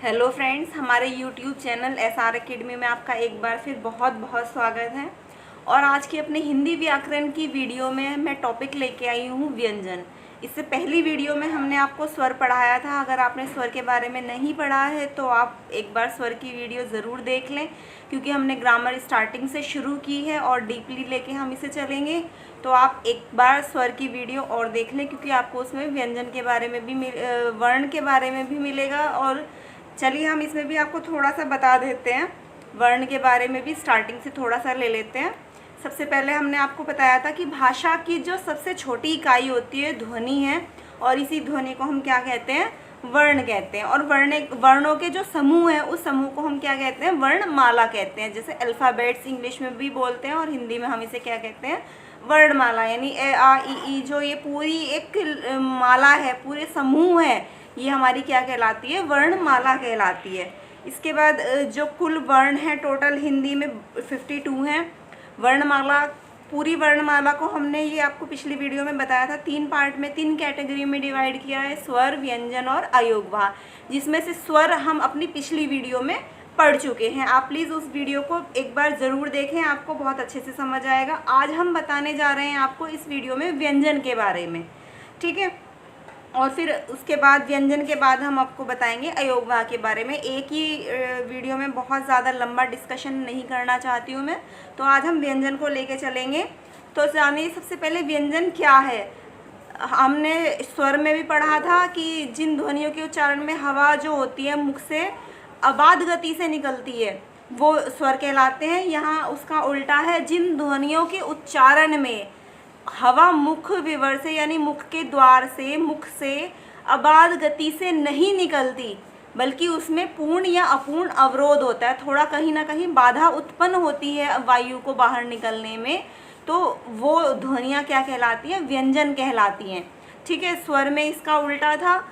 Hello friends, हमारे YouTube channel SR academy में आपका एक बार फिर बहुत बहुत स्वागत है। और आज की अपने हिंदी व्याकरण की वीडियो में मैं टॉपिक लेके आई हूँ व्यंजन। इससे पहली वीडियो में हमने आपको स्वर पढ़ाया था। अगर आपने स्वर के बारे में नहीं पढ़ा है तो आप एक बार स्वर की वीडियो ज़रूर देख लें, क्योंकि हमने ग्रामर स्टार्टिंग से शुरू की है और डीपली लेके हम इसे चलेंगे। तो आप एक बार स्वर की वीडियो और देख लें, क्योंकि आपको उसमें व्यंजन के बारे में भी वर्ण के बारे में भी मिलेगा। और चलिए हम इसमें भी आपको थोड़ा सा बता देते हैं, वर्ण के बारे में भी स्टार्टिंग से थोड़ा सा ले लेते हैं। सबसे पहले हमने आपको बताया था कि भाषा की जो सबसे छोटी इकाई होती है ध्वनि है, और इसी ध्वनि को हम क्या कहते हैं, वर्ण कहते हैं। और वर्णों के जो समूह है उस समूह को हम क्या कहते हैं, वर्णमाला कहते हैं। जैसे अल्फ़ाबेट्स इंग्लिश में भी बोलते हैं और हिंदी में हम इसे क्या कहते हैं, वर्णमाला। यानी ए आ ई ई जो ये पूरी एक माला है, पूरे समूह है, ये हमारी क्या कहलाती है, वर्णमाला कहलाती है। इसके बाद जो कुल वर्ण है टोटल हिंदी में 52 हैं। वर्णमाला, पूरी वर्णमाला को हमने ये आपको पिछली वीडियो में बताया था, 3 पार्ट में 3 कैटेगरी में डिवाइड किया है, स्वर, व्यंजन और अयोगवाह, जिसमें से स्वर हम अपनी पिछली वीडियो में पढ़ चुके हैं। आप प्लीज़ उस वीडियो को एक बार ज़रूर देखें, आपको बहुत अच्छे से समझ आएगा। आज हम बताने जा रहे हैं आपको इस वीडियो में व्यंजन के बारे में, ठीक है। और फिर उसके बाद व्यंजन के बाद हम आपको बताएंगे अयोगवाह के बारे में। एक ही वीडियो में बहुत ज़्यादा लंबा डिस्कशन नहीं करना चाहती हूँ मैं, तो आज हम व्यंजन को लेके चलेंगे। तो जानिए सबसे पहले व्यंजन क्या है। हमने स्वर में भी पढ़ा था कि जिन ध्वनियों के उच्चारण में हवा जो होती है मुख से अबाध गति से निकलती है वो स्वर कहलाते हैं। यहाँ उसका उल्टा है, जिन ध्वनियों के उच्चारण में हवा मुख विवर से यानी मुख के द्वार से, मुख से अबाध गति से नहीं निकलती, बल्कि उसमें पूर्ण या अपूर्ण अवरोध होता है, थोड़ा कहीं ना कहीं बाधा उत्पन्न होती है वायु को बाहर निकलने में, तो वो ध्वनियाँ क्या कहलाती हैं, व्यंजन कहलाती हैं, ठीक है। स्वर में इसका उल्टा था,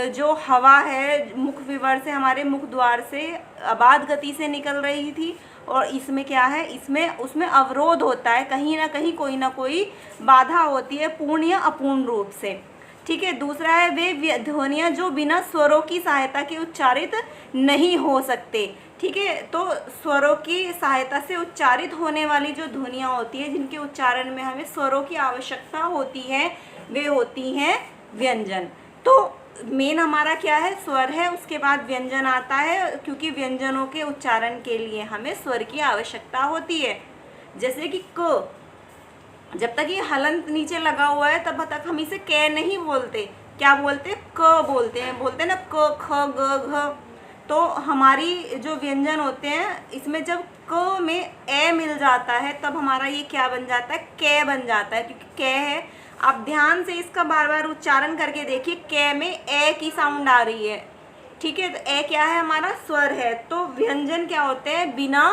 जो हवा है मुख विवर से, हमारे मुख द्वार से अबाध गति से निकल रही थी, और इसमें क्या है, इसमें उसमें अवरोध होता है, कहीं ना कहीं कोई ना कोई बाधा होती है, पूर्ण या अपूर्ण रूप से, ठीक है। दूसरा है वे ध्वनियाँ जो बिना स्वरों की सहायता के उच्चारित नहीं हो सकते, ठीक है। तो स्वरों की सहायता से उच्चारित होने वाली जो ध्वनियाँ होती है, जिनके उच्चारण में हमें स्वरों की आवश्यकता होती है, वे होती हैं व्यंजन। तो मेन हमारा क्या है, स्वर है, उसके बाद व्यंजन आता है, क्योंकि व्यंजनों के उच्चारण के लिए हमें स्वर की आवश्यकता होती है। जैसे कि क, जब तक ये हलंत नीचे लगा हुआ है तब तक हम इसे क नहीं बोलते, क्या बोलते, क बोलते हैं ना, क ख ग घ। तो हमारी जो व्यंजन होते हैं इसमें जब क में ए मिल जाता है तब हमारा ये क्या बन जाता है, क बन जाता है, क्योंकि क है। आप ध्यान से इसका बार बार उच्चारण करके देखिए, क में ए की साउंड आ रही है, ठीक है। तो ए क्या है, हमारा स्वर है। तो व्यंजन क्या होते हैं, बिना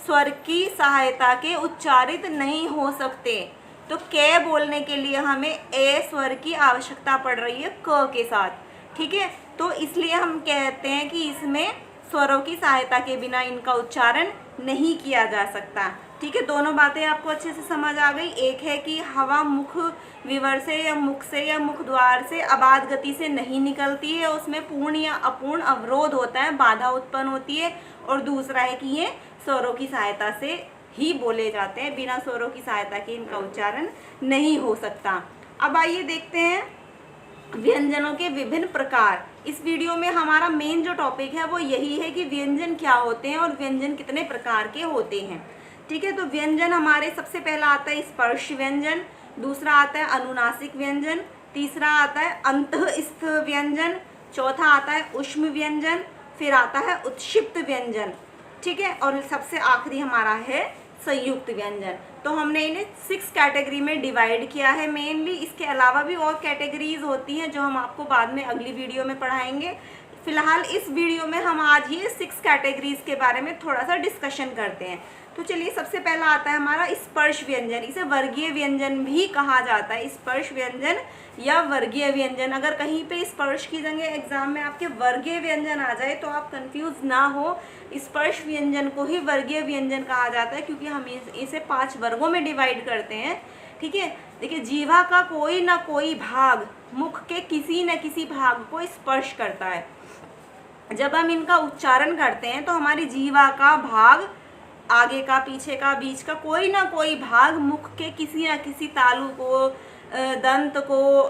स्वर की सहायता के उच्चारित नहीं हो सकते। तो क बोलने के लिए हमें ए स्वर की आवश्यकता पड़ रही है क के साथ, ठीक है। तो इसलिए हम कहते हैं कि इसमें स्वरों की सहायता के बिना इनका उच्चारण नहीं किया जा सकता, ठीक है। दोनों बातें आपको अच्छे से समझ आ गई। एक है कि हवा मुख विवर से या मुख द्वार से अबाध गति से नहीं निकलती है, उसमें पूर्ण या अपूर्ण अवरोध होता है, बाधा उत्पन्न होती है। और दूसरा है कि ये स्वरों की सहायता से ही बोले जाते हैं, बिना स्वरों की सहायता के इनका उच्चारण नहीं हो सकता। अब आइए देखते हैं व्यंजनों के विभिन्न प्रकार। इस वीडियो में हमारा मेन जो टॉपिक है वो यही है कि व्यंजन क्या होते हैं और व्यंजन कितने प्रकार के होते हैं, ठीक है। तो व्यंजन हमारे सबसे पहला आता है स्पर्श व्यंजन, दूसरा आता है अनुनासिक व्यंजन, तीसरा आता है अंतःस्थ व्यंजन, चौथा आता है ऊष्म व्यंजन, फिर आता है उत्क्षिप्त व्यंजन, ठीक है। और सबसे आखिरी हमारा है संयुक्त व्यंजन। तो हमने इन्हें 6 कैटेगरी में डिवाइड किया है मेनली। इसके अलावा भी और कैटेगरीज होती हैं जो हम आपको बाद में अगली वीडियो में पढ़ाएंगे। फिलहाल इस वीडियो में हम आज ये 6 कैटेगरीज के बारे में थोड़ा सा डिस्कशन करते हैं। तो चलिए सबसे पहला आता है हमारा स्पर्श व्यंजन। इसे वर्गीय व्यंजन भी कहा जाता है, स्पर्श व्यंजन या वर्गीय व्यंजन। अगर कहीं पे स्पर्श की जगह एग्जाम में आपके वर्गीय व्यंजन आ जाए तो आप कंफ्यूज ना हो, स्पर्श व्यंजन को ही वर्गीय व्यंजन कहा जाता है, क्योंकि हम इसे 5 वर्गों में डिवाइड करते हैं, ठीक है। देखिए, जीवा का कोई ना कोई भाग मुख के किसी न किसी भाग को स्पर्श करता है, जब हम इनका उच्चारण करते हैं तो हमारी जीवा का भाग, आगे का, पीछे का, बीच का, कोई ना कोई भाग मुख के किसी ना किसी तालु को, दंत को,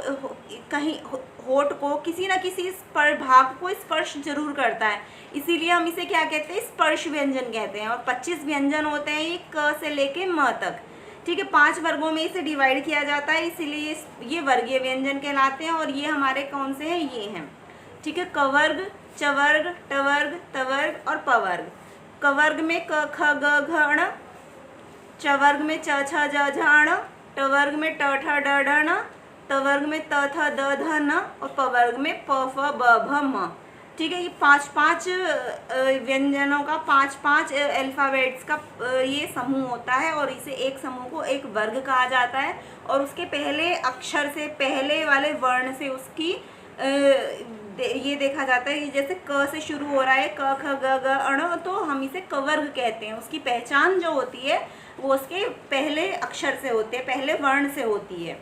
कहीं होठ को, किसी ना किसी भाग को स्पर्श जरूर करता है। इसीलिए हम इसे क्या कहते हैं, स्पर्श व्यंजन कहते हैं। और 25 व्यंजन होते हैं ये क से लेके म तक। ठीक है, 5 वर्गों में इसे डिवाइड किया जाता है, इसीलिए ये वर्गीय व्यंजन कहलाते हैं। और ये हमारे कौन से हैं, ये हैं। ठीक है, कवर्ग, चवर्ग, टवर्ग, तवर्ग और पवर्ग। कवर्ग में क ख ग घ ण, चवर्ग में च छ ज झ ण, टवर्ग में ट ठ ड ढ ण, तवर्ग में त थ द ध न और पवर्ग में प फ ब भ म। ठीक है, ये 5-5 व्यंजनों का 5-5 अल्फ़ाबेट्स का ये समूह होता है और इसे एक समूह को एक वर्ग कहा जाता है। और उसके पहले अक्षर से, पहले वाले वर्ण से उसकी ये देखा जाता है, जैसे क से शुरू हो रहा है, क ख ग घ ण, तो हम इसे कवर्ग कहते हैं। उसकी पहचान जो होती है वो उसके पहले अक्षर से होते हैं, पहले वर्ण से होती है।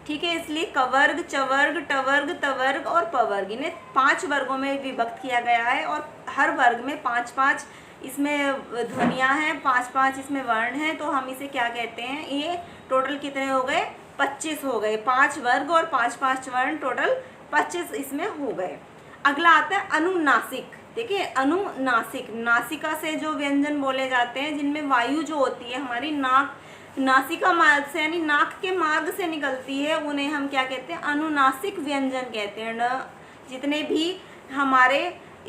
ठीक है, इसलिए कवर्ग, चवर्ग, टवर्ग, तवर्ग और पवर्ग, इन्हें 5 वर्गों में विभक्त किया गया है। और हर वर्ग में 5-5 इसमें ध्वनियाँ हैं, 5-5 इसमें वर्ण हैं। तो हम इसे क्या कहते हैं, ये टोटल कितने हो गए, 25 हो गए। 5 वर्ग और 5-5 वर्ण, टोटल 25 इसमें हो गए। अगला आता है अनुनासिक। देखिए, अनुनासिक, नासिका से जो व्यंजन बोले जाते हैं, जिनमें वायु जो होती है हमारी नासिका मार्ग से, यानी नाक के मार्ग से निकलती है, उन्हें हम क्या कहते हैं, अनुनासिक व्यंजन कहते हैं। जितने भी हमारे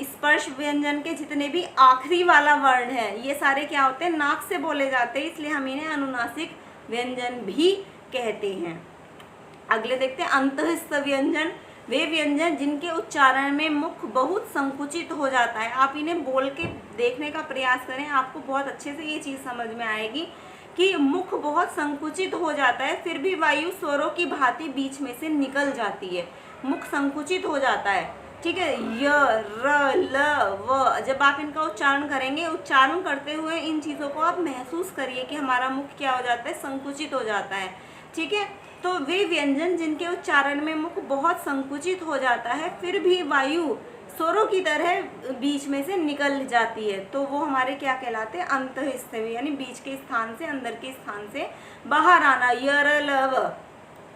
स्पर्श व्यंजन के जितने भी आखिरी वाला वर्ण है, ये सारे क्या होते हैं, नाक से बोले जाते हैं, इसलिए हम इन्हें अनुनासिक व्यंजन भी कहते हैं। अगले देखते हैं अंतःस्थ व्यंजन। वे व्यंजन जिनके उच्चारण में मुख बहुत संकुचित हो जाता है। आप इन्हें बोल के देखने का प्रयास करें, आपको बहुत अच्छे से ये चीज़ समझ में आएगी कि मुख बहुत संकुचित हो जाता है, फिर भी वायु स्वरों की भांति बीच में से निकल जाती है। मुख संकुचित हो जाता है। ठीक है, य, र, ल, व, जब आप इनका उच्चारण करेंगे, उच्चारण करते हुए इन चीज़ों को आप महसूस करिए कि हमारा मुख क्या हो जाता है, संकुचित हो जाता है। ठीक है, तो वे व्यंजन जिनके उच्चारण में मुख बहुत संकुचित हो जाता है, फिर भी वायु स्वरों की तरह बीच में से निकल जाती है, तो वो हमारे क्या कहलाते हैं, अंतःस्थ, यानी बीच के स्थान से, अंदर के स्थान से बाहर आना। य, र, ल, व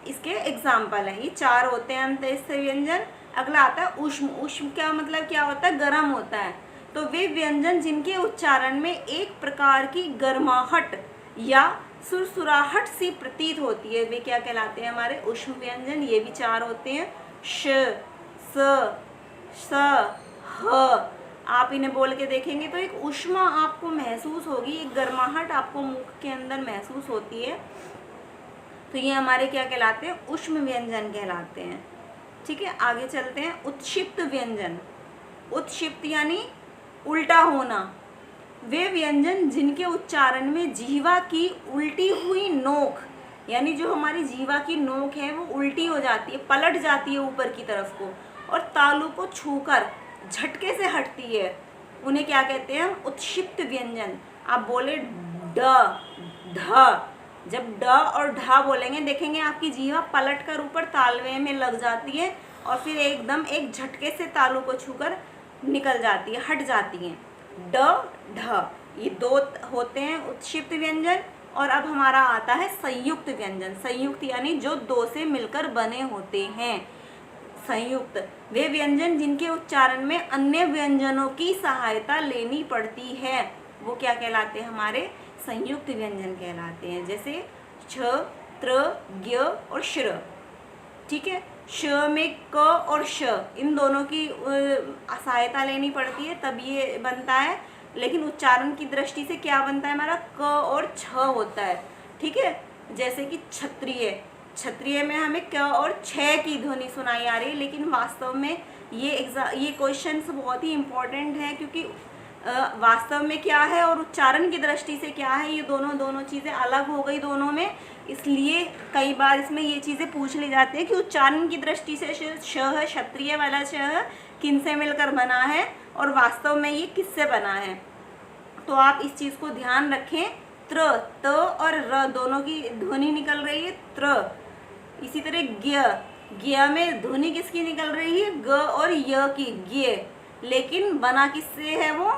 इसके एग्जाम्पल हैं। ये 4 होते हैं अंतःस्थ व्यंजन। अगला आता है उष्म। उष्म क्या मतलब, क्या होता है, गर्म होता है। तो वे व्यंजन जिनके उच्चारण में एक प्रकार की गर्माहट या सुरसुराहट सी प्रतीत होती है, वे क्या कहलाते हैं, हमारे उष्म व्यंजन। ये भी 4 होते हैं, श, स, स, ह। आप इन्हें बोल के देखेंगे तो एक उष्मा आपको महसूस होगी, एक गर्माहट आपको मुख के अंदर महसूस होती है। तो ये हमारे क्या कहलाते हैं, उष्म व्यंजन कहलाते हैं। ठीक है, आगे चलते हैं उत्क्षिप्त व्यंजन। उत्क्षिप्त यानी उल्टा होना। वे व्यंजन जिनके उच्चारण में जीवा की उल्टी हुई नोक, यानी जो हमारी जीवा की नोक है वो उल्टी हो जाती है, पलट जाती है ऊपर की तरफ को, और तालु को छूकर झटके से हटती है, उन्हें क्या कहते हैं, उत्क्षिप्त व्यंजन। आप बोले ड, ढ, जब ड और ढ बोलेंगे, देखेंगे आपकी जीवा पलट कर ऊपर तालवे में लग जाती है और फिर एकदम एक झटके से तालु को छूकर निकल जाती है, हट जाती है। ड, ढ, ये 2 होते हैं उत्क्षिप्त व्यंजन। और अब हमारा आता है संयुक्त व्यंजन। संयुक्त यानी जो 2 से मिलकर बने होते हैं, संयुक्त। वे व्यंजन जिनके उच्चारण में अन्य व्यंजनों की सहायता लेनी पड़ती है, वो क्या कहलाते हैं, हमारे संयुक्त व्यंजन कहलाते हैं। जैसे छ, त्र, ज्ञ और श्र। ठीक है, श में क और श, इन दोनों की सहायता लेनी पड़ती है तब ये बनता है, लेकिन उच्चारण की दृष्टि से क्या बनता है, हमारा क और छ होता है। ठीक है, जैसे कि क्षत्रिय, क्षत्रिय में हमें क और छ की ध्वनि सुनाई आ रही है, लेकिन वास्तव में ये क्वेश्चंस बहुत ही इम्पोर्टेंट है, क्योंकि वास्तव में क्या है और उच्चारण की दृष्टि से क्या है, ये दोनों चीज़ें अलग हो गई दोनों में। इसलिए कई बार इसमें ये चीज़ें पूछ ली जाती है कि उच्चारण की दृष्टि से श है, क्षत्रिय वाला श किन से मिलकर बना है और वास्तव में ये किससे बना है। तो आप इस चीज़ को ध्यान रखें। त्र, त और र दोनों की ध्वनि निकल रही है, त्र। इसी तरह ज्ञ, ज्ञ में ध्वनि किसकी निकल रही है, ग और य की, ज्ञ। लेकिन बना किससे है वो,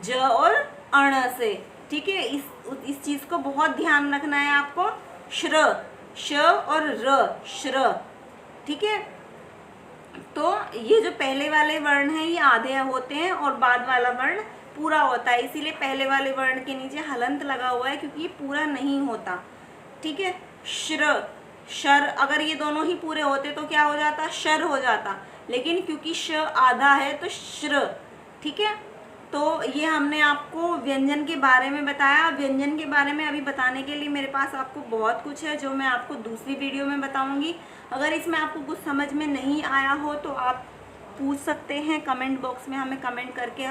ज और अण से। ठीक है, इस चीज को बहुत ध्यान रखना है आपको। श्र, श और र, श्र। ठीक है, तो ये जो पहले वाले वर्ण हैं ये आधे होते हैं और बाद वाला वर्ण पूरा होता है, इसीलिए पहले वाले वर्ण के नीचे हलंत लगा हुआ है क्योंकि ये पूरा नहीं होता। ठीक है, श्र, शर, अगर ये दोनों ही पूरे होते तो क्या हो जाता, शर हो जाता, लेकिन क्योंकि श आधा है तो श्र। ठीक है, तो ये हमने आपको व्यंजन के बारे में बताया। व्यंजन के बारे में अभी बताने के लिए मेरे पास आपको बहुत कुछ है जो मैं आपको दूसरी वीडियो में बताऊंगी। अगर इसमें आपको कुछ समझ में नहीं आया हो तो आप पूछ सकते हैं कमेंट बॉक्स में, हमें कमेंट करके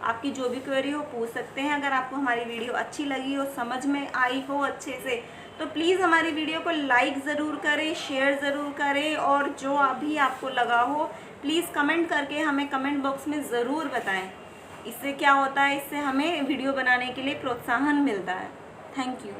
आपकी जो भी क्वेरी हो पूछ सकते हैं। अगर आपको हमारी वीडियो अच्छी लगी हो, समझ में आई हो अच्छे से, तो प्लीज़ हमारी वीडियो को लाइक ज़रूर करें, शेयर ज़रूर करें, और जो अभी आपको लगा हो प्लीज़ कमेंट करके हमें कमेंट बॉक्स में ज़रूर बताएं। इससे क्या होता है, इससे हमें वीडियो बनाने के लिए प्रोत्साहन मिलता है। Thank you.